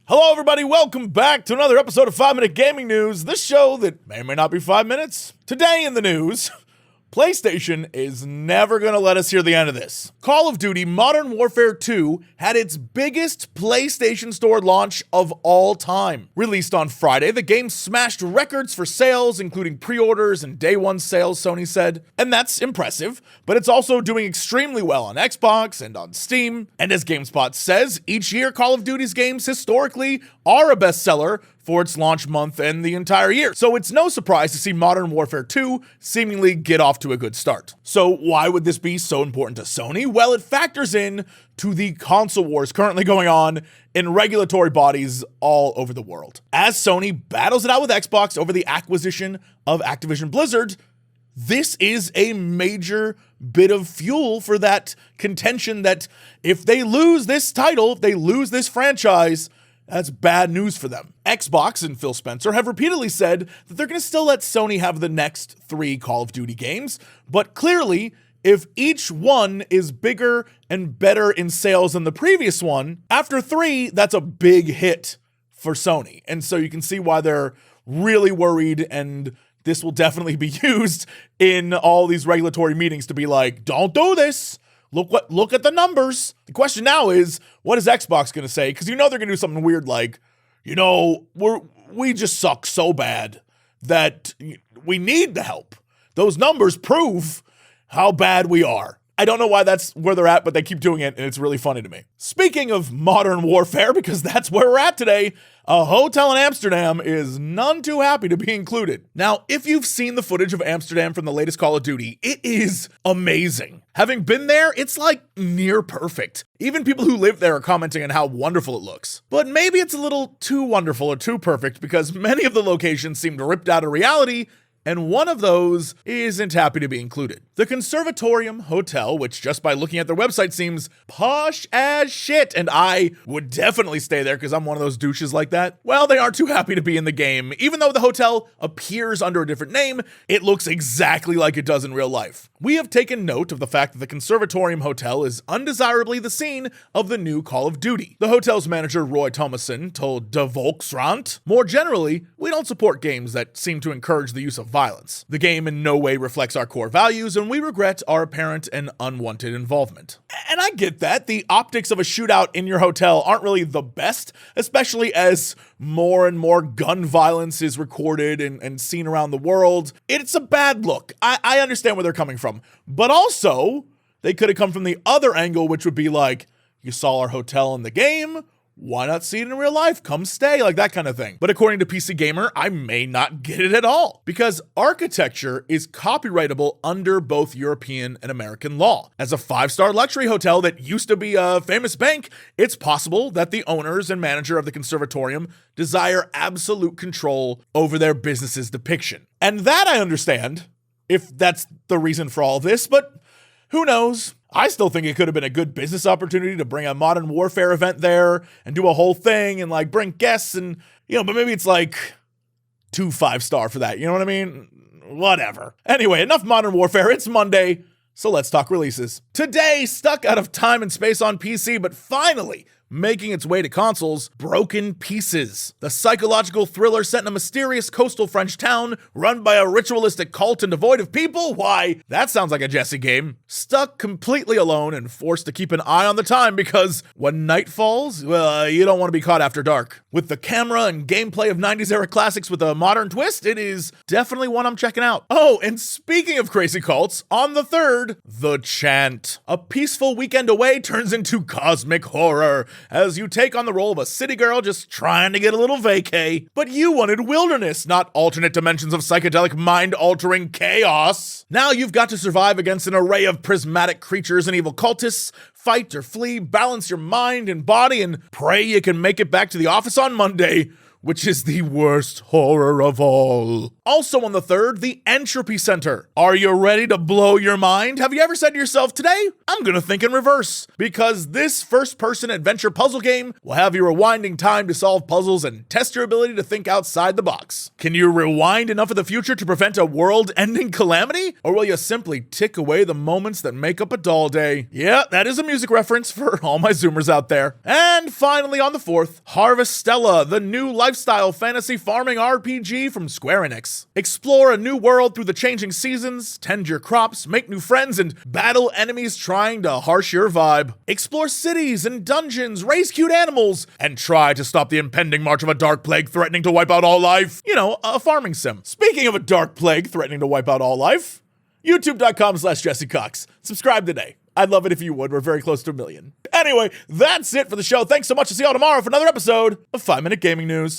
Hello, everybody. Welcome back to another episode of 5 Minute Gaming News, the show that may or may not be 5 minutes. Today in the news, PlayStation is never going to let us hear the end of this. Call of Duty Modern Warfare 2 had its biggest PlayStation Store launch of all time. Released on Friday, the game smashed records for sales, including pre-orders and day one sales, Sony said. And that's impressive, but it's also doing extremely well on Xbox and on Steam. And as GameSpot says, each year Call of Duty's games historically are a bestseller for its launch month and the entire year. So it's no surprise to see Modern Warfare 2 seemingly get off to a good start. So why would this be so important to Sony? Well, it factors in to the console wars currently going on in regulatory bodies all over the world. As Sony battles it out with Xbox over the acquisition of Activision Blizzard, this is a major bit of fuel for that contention that if they lose this title, if they lose this franchise, that's bad news for them. Xbox and Phil Spencer have repeatedly said that they're going to still let Sony have the next 3 Call of Duty games, but clearly, if each one is bigger and better in sales than the previous one, after 3, that's a big hit for Sony. And so you can see why they're really worried, and this will definitely be used in all these regulatory meetings to be like, don't do this. Look at the numbers. The question now is, what is Xbox going to say? Because you know they're going to do something weird like, we just suck so bad that we need the help. Those numbers prove how bad we are. I don't know why that's where they're at, but they keep doing it, and it's really funny to me. Speaking of Modern Warfare, because that's where we're at today, a hotel in Amsterdam is none too happy to be included. Now, if you've seen the footage of Amsterdam from the latest Call of Duty, it is amazing. Having been there, it's like near perfect. Even people who live there are commenting on how wonderful it looks. But maybe it's a little too wonderful or too perfect because many of the locations seemed ripped out of reality, and one of those isn't happy to be included. The Conservatorium Hotel, which just by looking at their website seems posh as shit, and I would definitely stay there because I'm one of those douches like that. Well, they aren't too happy to be in the game. Even though the hotel appears under a different name, it looks exactly like it does in real life. We have taken note of the fact that the Conservatorium Hotel is undesirably the scene of the new Call of Duty. The hotel's manager, Roy Thomason, told De Volkskrant, more generally, we don't support games that seem to encourage the use of violence. The game in no way reflects our core values, and we regret our apparent and unwanted involvement. And I get that. The optics of a shootout in your hotel aren't really the best, especially as more and more gun violence is recorded and seen around the world. It's a bad look. I understand where they're coming from. But also, they could have come from the other angle, which would be like, you saw our hotel in the game, why not see it in real life? Come stay, like that kind of thing. But according to PC Gamer, I may not get it at all because architecture is copyrightable under both European and American law. As a 5-star luxury hotel that used to be a famous bank, it's possible that the owners and manager of the conservatorium desire absolute control over their business's depiction. And that I understand, if that's the reason for all of this, but who knows? I still think it could have been a good business opportunity to bring a Modern Warfare event there and do a whole thing and like bring guests and, but maybe it's like 2 5-star for that. You know what I mean? Whatever. Anyway, enough Modern Warfare. It's Monday, so let's talk releases. Today, stuck out of time and space on PC, but finally making its way to consoles, Broken Pieces. The psychological thriller set in a mysterious coastal French town run by a ritualistic cult and devoid of people? Why, that sounds like a Jesse game. Stuck completely alone and forced to keep an eye on the time because when night falls, well, you don't want to be caught after dark. With the camera and gameplay of 90s era classics with a modern twist, it is definitely one I'm checking out. Oh, and speaking of crazy cults, on the 3rd, The Chant. A peaceful weekend away turns into cosmic horror as you take on the role of a city girl just trying to get a little vacay. But you wanted wilderness, not alternate dimensions of psychedelic mind-altering chaos. Now you've got to survive against an array of prismatic creatures and evil cultists, fight or flee, balance your mind and body, and pray you can make it back to the office on Monday which is the worst horror of all. Also on the 3rd, the Entropy Center. Are you ready to blow your mind? Have you ever said to yourself, today, I'm gonna think in reverse? Because this first-person adventure puzzle game will have you rewinding time to solve puzzles and test your ability to think outside the box. Can you rewind enough of the future to prevent a world-ending calamity? Or will you simply tick away the moments that make up a dull day? Yeah, that is a music reference for all my Zoomers out there. And finally on the 4th, Harvestella, the new lifestyle fantasy farming RPG from Square Enix. Explore a new world through the changing seasons, tend your crops, make new friends, and battle enemies trying to harsh your vibe. Explore cities and dungeons, raise cute animals, and try to stop the impending march of a dark plague threatening to wipe out all life. You know, a farming sim. Speaking of a dark plague threatening to wipe out all life, youtube.com/Jesse Cox. Subscribe today. I'd love it if you would. We're very close to 1 million. Anyway, that's it for the show. Thanks so much. I'll see y'all tomorrow for another episode of 5 Minute Gaming News.